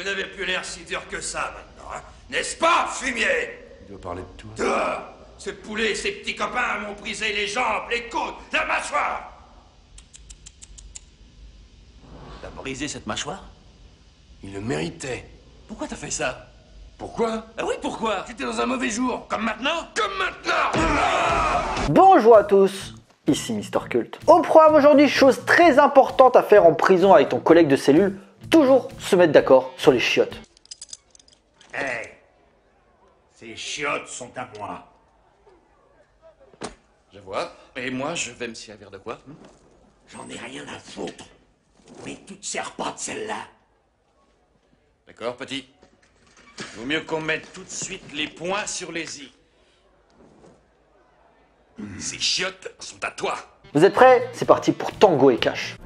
Vous n'avez plus l'air si dur que ça maintenant, hein? N'est-ce pas, fumier? Il doit parler de tout. Dehors! Ce poulet et ses petits copains m'ont brisé les jambes, les côtes, la mâchoire! T'as brisé cette mâchoire? Il le méritait. Pourquoi t'as fait ça? Pourquoi? Ah oui, pourquoi? C'était dans un mauvais jour. Comme maintenant? Comme maintenant! Bonjour à tous, ici Mister Cult. Au programme aujourd'hui, chose très importante à faire en prison avec ton collègue de cellule, toujours se mettre d'accord sur les chiottes. Hey! Ces chiottes sont à moi. Je vois. Et moi, je vais me servir de quoi? J'en ai rien à foutre. Mais tu te sers pas de celle-là. D'accord, petit. Vaut mieux qu'on mette tout de suite les points sur les i. Ces chiottes sont à toi. Vous êtes prêts? C'est parti pour Tango et Cash.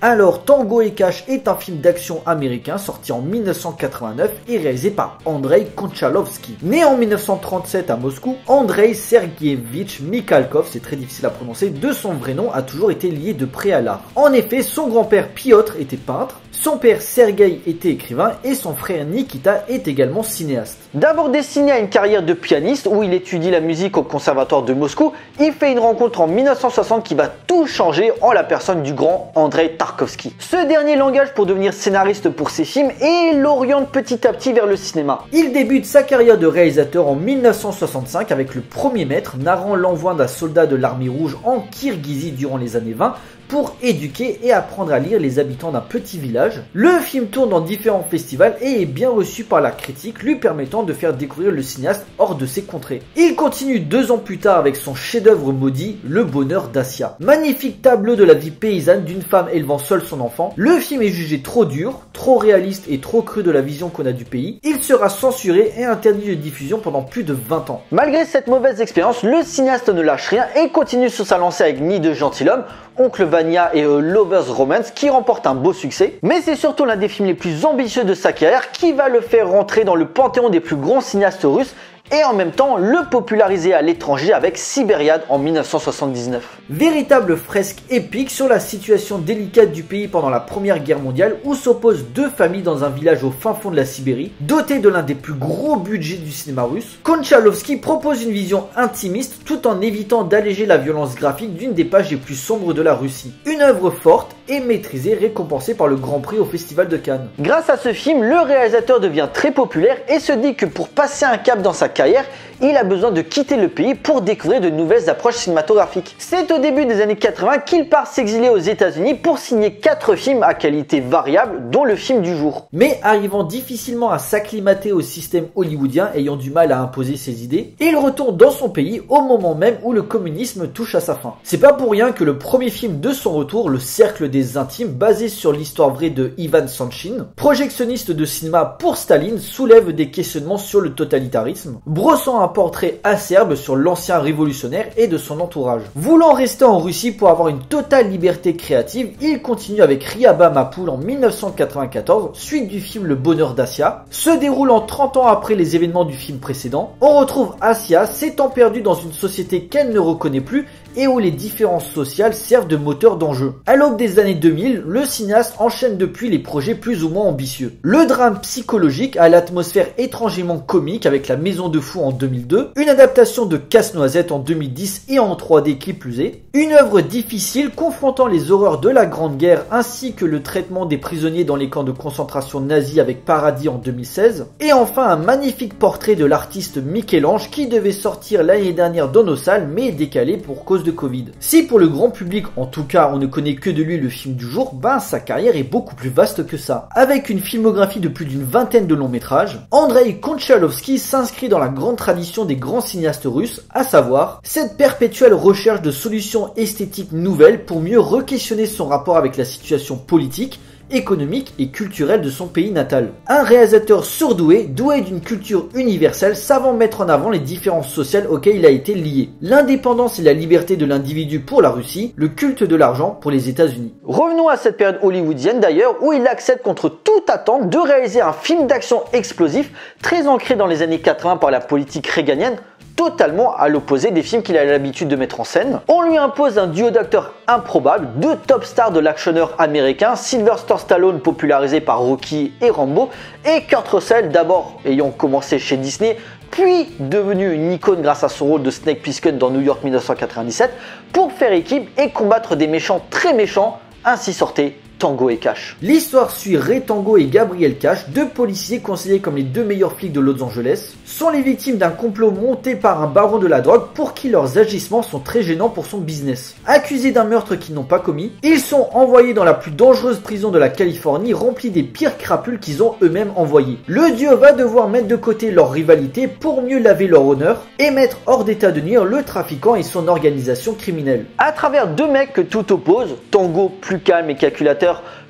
Alors, Tango et Cash est un film d'action américain sorti en 1989 et réalisé par Andrei Konchalovsky. Né en 1937 à Moscou, Andrei Sergeyevich Mikhalkov, c'est très difficile à prononcer, de son vrai nom a toujours été lié de près à l'art. En effet, son grand-père Piotr était peintre, son père Sergei était écrivain et son frère Nikita est également cinéaste. D'abord destiné à une carrière de pianiste où il étudie la musique au conservatoire de Moscou, il fait une rencontre en 1960 qui va tout changer en la personne du grand Andrei Tarkovsky. Ce dernier l'engage pour devenir scénariste pour ses films et l'oriente petit à petit vers le cinéma. Il débute sa carrière de réalisateur en 1965 avec Le Premier Maître, narrant l'envoi d'un soldat de l'armée rouge en Kirghizie durant les années 20 pour éduquer et apprendre à lire les habitants d'un petit village. Le film tourne dans différents festivals et est bien reçu par la critique, lui permettant de faire découvrir le cinéaste hors de ses contrées. Il continue 2 ans plus tard avec son chef-d'œuvre maudit, Le Bonheur d'Assia. Magnifique tableau de la vie paysanne d'une femme élevant seule son enfant. Le film est jugé trop dur, trop réaliste et trop cru de la vision qu'on a du pays. Il sera censuré et interdit de diffusion pendant plus de 20 ans. Malgré cette mauvaise expérience, le cinéaste ne lâche rien et continue sur sa lancée avec Nid de gentilhomme, Oncle Vania et Lover's Romance qui remporte un beau succès. Mais c'est surtout l'un des films les plus ambitieux de sa carrière qui va le faire rentrer dans le panthéon des plus grands cinéastes russes et en même temps le populariser à l'étranger avec Sibériade en 1979. Véritable fresque épique sur la situation délicate du pays pendant la Première Guerre mondiale où s'opposent 2 familles dans un village au fin fond de la Sibérie, doté de l'un des plus gros budgets du cinéma russe. Konchalovsky propose une vision intimiste tout en évitant d'alléger la violence graphique d'une des pages les plus sombres de la Russie. Une œuvre forte et maîtrisée, récompensée par le Grand Prix au Festival de Cannes. Grâce à ce film, le réalisateur devient très populaire et se dit que pour passer un cap dans sa carrière, il a besoin de quitter le pays pour découvrir de nouvelles approches cinématographiques. C'est au début des années 80 qu'il part s'exiler aux États-Unis pour signer 4 films à qualité variable, dont le film du jour. Mais arrivant difficilement à s'acclimater au système hollywoodien, ayant du mal à imposer ses idées, il retourne dans son pays au moment même où le communisme touche à sa fin. C'est pas pour rien que le premier film de son retour, Le Cercle des Intimes, basé sur l'histoire vraie de Ivan Sanchin, projectionniste de cinéma pour Staline, soulève des questionnements sur le totalitarisme, brossant un portrait acerbe sur l'ancien révolutionnaire et de son entourage. Voulant rester en Russie pour avoir une totale liberté créative, il continue avec Ryaba Mapoul en 1994, suite du film Le Bonheur d'Assia. Se déroulant 30 ans après les événements du film précédent, on retrouve Assia s'étant perdue dans une société qu'elle ne reconnaît plus et où les différences sociales servent de moteur d'enjeu. À l'aube des années 2000, le cinéaste enchaîne depuis les projets plus ou moins ambitieux. Le drame psychologique à l'atmosphère étrangement comique avec La Maison de Fou en 2002, une adaptation de Casse-Noisette en 2010 et en 3D qui plus est, une œuvre difficile confrontant les horreurs de la Grande Guerre ainsi que le traitement des prisonniers dans les camps de concentration nazis avec Paradis en 2016, et enfin un magnifique portrait de l'artiste Michel-Ange qui devait sortir l'année dernière dans nos salles mais décalé pour cause de Covid. Si pour le grand public, en tout cas, on ne connaît que de lui le film du jour, ben sa carrière est beaucoup plus vaste que ça. Avec une filmographie de plus d'une vingtaine de longs métrages, Andrei Konchalovsky s'inscrit dans la grande tradition des grands cinéastes russes, à savoir cette perpétuelle recherche de solutions esthétiques nouvelles pour mieux re-questionner son rapport avec la situation politique, économique et culturelle de son pays natal. Un réalisateur surdoué, doué d'une culture universelle, savant mettre en avant les différences sociales auxquelles il a été lié. L'indépendance et la liberté de l'individu pour la Russie, le culte de l'argent pour les États-Unis. Revenons à cette période hollywoodienne d'ailleurs, où il accepte contre toute attente de réaliser un film d'action explosif, très ancré dans les années 80 par la politique réganienne, totalement à l'opposé des films qu'il a l'habitude de mettre en scène. On lui impose un duo d'acteurs improbable, deux top stars de l'actionneur américain, Sylvester Stallone popularisé par Rocky et Rambo, et Kurt Russell, d'abord ayant commencé chez Disney, puis devenu une icône grâce à son rôle de Snake Plissken dans New York 1997, pour faire équipe et combattre des méchants très méchants. Ainsi sortait Tango et Cash. L'histoire suit Ray Tango et Gabriel Cash, deux policiers considérés comme les deux meilleurs flics de Los Angeles, sont les victimes d'un complot monté par un baron de la drogue pour qui leurs agissements sont très gênants pour son business. Accusés d'un meurtre qu'ils n'ont pas commis, ils sont envoyés dans la plus dangereuse prison de la Californie, remplie des pires crapules qu'ils ont eux-mêmes envoyés. Le duo va devoir mettre de côté leur rivalité pour mieux laver leur honneur et mettre hors d'état de nuire le trafiquant et son organisation criminelle. À travers deux mecs que tout oppose, Tango plus calme et calculateur,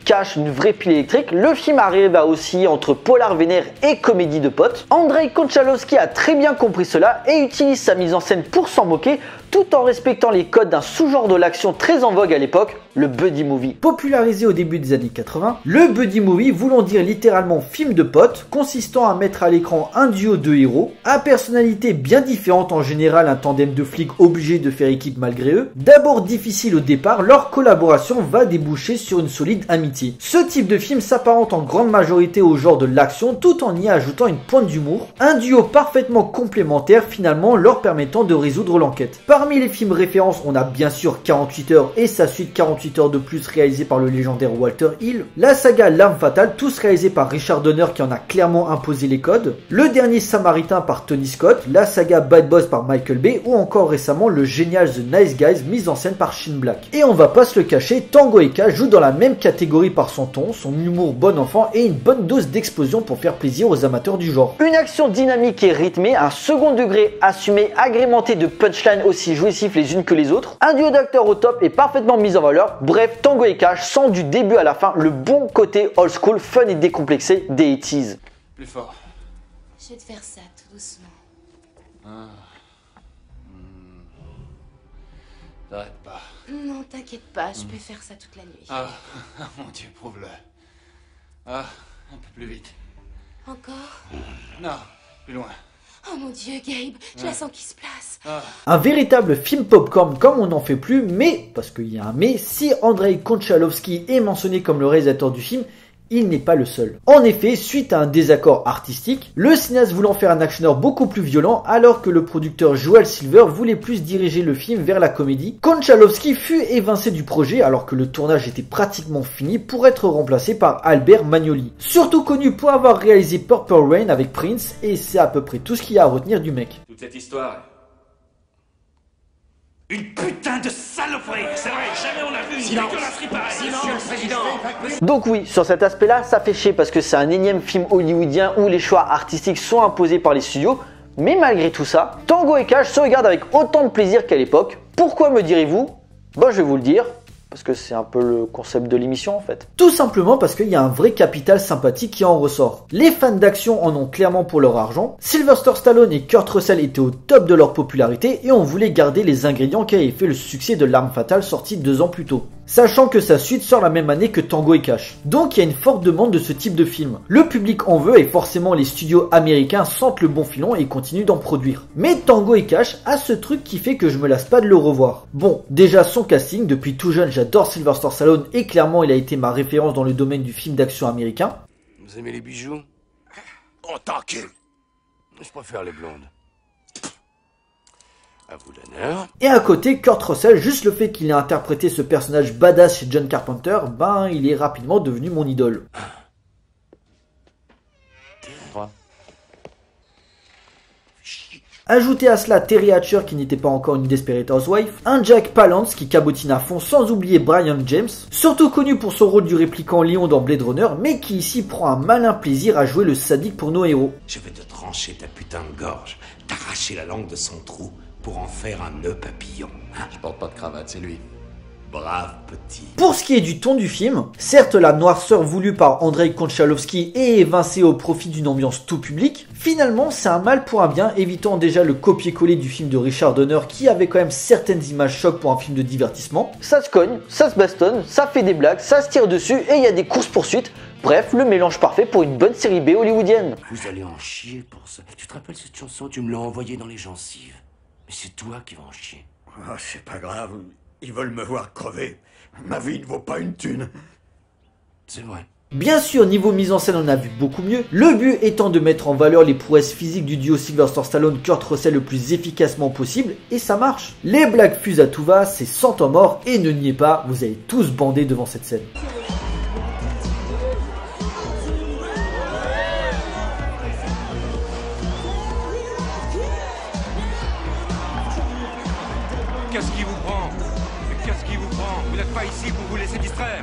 Cash une vraie pile électrique, le film arrive à osciller entre polar vénère et comédie de potes. Andrei Konchalovsky a très bien compris cela et utilise sa mise en scène pour s'en moquer, tout en respectant les codes d'un sous-genre de l'action très en vogue à l'époque, le buddy movie. Popularisé au début des années 80, le buddy movie voulant dire littéralement film de potes, consistant à mettre à l'écran un duo de héros, à personnalité bien différente en général, un tandem de flics obligés de faire équipe malgré eux. D'abord difficile au départ, leur collaboration va déboucher sur une solide amitié. Ce type de film s'apparente en grande majorité au genre de l'action tout en y ajoutant une pointe d'humour, un duo parfaitement complémentaire finalement leur permettant de résoudre l'enquête. Parmi les films références, on a bien sûr 48 heures et sa suite 48 heures de plus réalisée par le légendaire Walter Hill, la saga L'Arme Fatale, tous réalisés par Richard Donner qui en a clairement imposé les codes, Le Dernier Samaritain par Tony Scott, la saga Bad Boys par Michael Bay ou encore récemment le génial The Nice Guys mis en scène par Shane Black. Et on va pas se le cacher, Tango et Cash joue dans la même catégorie par son ton, son humour bon enfant et une bonne dose d'explosion pour faire plaisir aux amateurs du genre. Une action dynamique et rythmée, un second degré assumé agrémenté de punchlines aussi jouissifs les unes que les autres, un duo d'acteurs au top et parfaitement mis en valeur. Bref, Tango et Cash sent du début à la fin le bon côté old school, fun et décomplexé des 80s. Plus fort. Je vais te faire ça tout doucement. T'arrêtes pas. Non, t'inquiète pas, je peux faire ça toute la nuit. Ah, mon Dieu, prouve-le. Ah, un peu plus vite. Encore? Non, plus loin. Oh mon Dieu, Gabe, je la sens qui se place. Un véritable film popcorn comme on n'en fait plus, mais, parce qu'il y a un mais, si Andrei Konchalovsky est mentionné comme le réalisateur du film, il n'est pas le seul. En effet, suite à un désaccord artistique, le cinéaste voulant faire un actionneur beaucoup plus violent, alors que le producteur Joel Silver voulait plus diriger le film vers la comédie, Konchalovsky fut évincé du projet alors que le tournage était pratiquement fini pour être remplacé par Albert Magnoli. Surtout connu pour avoir réalisé Purple Rain avec Prince, et c'est à peu près tout ce qu'il y a à retenir du mec. Toute cette histoire. Une putain de saloperie. C'est vrai, jamais on a vu une dégueulasserie pareille. Monsieur le Président. Donc oui, sur cet aspect-là, ça fait chier parce que c'est un énième film hollywoodien où les choix artistiques sont imposés par les studios. Mais malgré tout ça, Tango et Cash se regardent avec autant de plaisir qu'à l'époque. Pourquoi me direz-vous? Bah je vais vous le dire. Parce que c'est un peu le concept de l'émission en fait. Tout simplement parce qu'il y a un vrai capital sympathique qui en ressort. Les fans d'action en ont clairement pour leur argent. Sylvester Stallone et Kurt Russell étaient au top de leur popularité et on voulait garder les ingrédients qui avaient fait le succès de L'Arme Fatale sorti 2 ans plus tôt. Sachant que sa suite sort la même année que Tango et Cash. Donc il y a une forte demande de ce type de film. Le public en veut et forcément les studios américains sentent le bon filon et continuent d'en produire. Mais Tango et Cash a ce truc qui fait que je me lasse pas de le revoir. Bon, déjà son casting, depuis tout jeune j'adore Sylvester Stallone et clairement il a été ma référence dans le domaine du film d'action américain. Vous aimez les bijoux? On t'encule. Je préfère les blondes. À vous l'honneur. Et à côté, Kurt Russell, juste le fait qu'il ait interprété ce personnage badass chez John Carpenter, ben il est rapidement devenu mon idole. Ajoutez à cela Terry Hatcher qui n'était pas encore une Desperate Housewife, un Jack Palance qui cabotine à fond sans oublier Brian James, surtout connu pour son rôle du répliquant Léon dans Blade Runner, mais qui ici prend un malin plaisir à jouer le sadique pour nos héros. Je vais te trancher ta putain de gorge, t'arracher la langue de son trou pour en faire un nœud papillon. Hein? Je porte pas de cravate, c'est lui. Brave petit. Pour ce qui est du ton du film, certes la noirceur voulue par Andrei Konchalovsky est évincée au profit d'une ambiance tout public, finalement c'est un mal pour un bien, évitant déjà le copier-coller du film de Richard Donner qui avait quand même certaines images chocs pour un film de divertissement. Ça se cogne, ça se bastonne, ça fait des blagues, ça se tire dessus et il y a des courses-poursuites. Bref, le mélange parfait pour une bonne série B hollywoodienne. Vous allez en chier pour ça. Tu te rappelles cette chanson? Tu me l'as envoyée dans les gencives. Mais c'est toi qui vas en chier. Oh, c'est pas grave. Ils veulent me voir crever. Ma vie ne vaut pas une thune. C'est vrai. Bien sûr, niveau mise en scène, on a vu beaucoup mieux. Le but étant de mettre en valeur les prouesses physiques du duo Sylvester Stallone-Kurt Russell le plus efficacement possible, et ça marche. Les blagues fusent à tout va, c'est 100 ans morts, et ne niez pas, vous avez tous bandé devant cette scène. Qu'est-ce qui vous prend? Mais qu'est-ce qui vous prend? Vous n'êtes pas ici pour vous laisser distraire.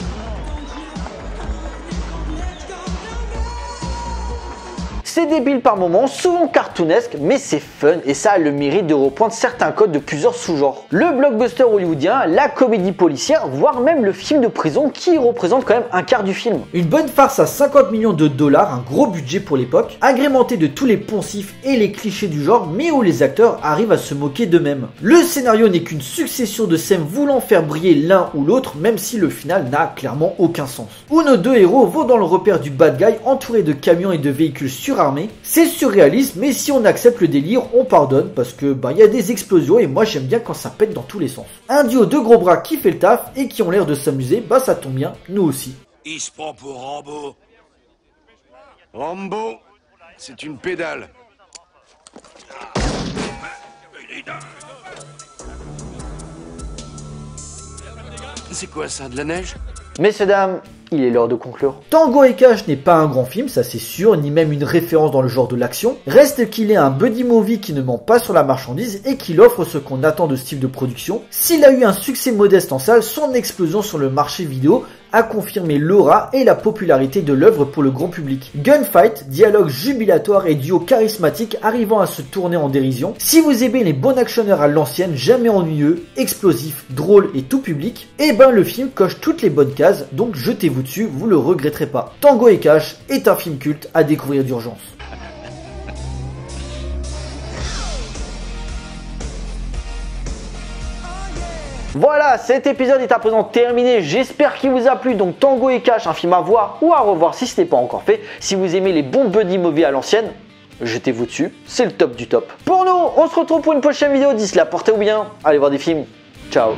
C'est débile par moments, souvent cartoonesque, mais c'est fun et ça a le mérite de reprendre certains codes de plusieurs sous-genres. Le blockbuster hollywoodien, la comédie policière, voire même le film de prison qui représente quand même un quart du film. Une bonne farce à 50 millions de dollars, un gros budget pour l'époque, agrémenté de tous les poncifs et les clichés du genre, mais où les acteurs arrivent à se moquer d'eux-mêmes. Le scénario n'est qu'une succession de scènes voulant faire briller l'un ou l'autre, même si le final n'a clairement aucun sens. Où nos deux héros vont dans le repère du bad guy entouré de camions et de véhicules surarmés. C'est surréaliste, mais si on accepte le délire, on pardonne parce que y a des explosions et moi j'aime bien quand ça pète dans tous les sens. Un duo de gros bras qui fait le taf et qui ont l'air de s'amuser, ça tombe bien, nous aussi. Il se prend pour Rambo. Rambo, c'est une pédale. C'est quoi ça, de la neige? Messieurs, dames, il est l'heure de conclure. Tango et Cash n'est pas un grand film, ça c'est sûr, ni même une référence dans le genre de l'action. Reste qu'il est un buddy movie qui ne ment pas sur la marchandise et qu'il offre ce qu'on attend de ce type de production. S'il a eu un succès modeste en salle, son explosion sur le marché vidéo a confirmé l'aura et la popularité de l'œuvre pour le grand public. Gunfight, dialogue jubilatoire et duo charismatique arrivant à se tourner en dérision. Si vous aimez les bons actionneurs à l'ancienne, jamais ennuyeux, explosif, drôle et tout public, le film coche toutes les bonnes cases, donc jetez-vous dessus, vous le regretterez pas. Tango et Cash est un film culte à découvrir d'urgence. Voilà, cet épisode est à présent terminé, j'espère qu'il vous a plu. Donc Tango et Cash, un film à voir ou à revoir si ce n'est pas encore fait. Si vous aimez les bons buddy movies à l'ancienne, jetez-vous dessus, c'est le top du top. Pour nous, on se retrouve pour une prochaine vidéo, d'ici là, portez-vous bien, allez voir des films, ciao.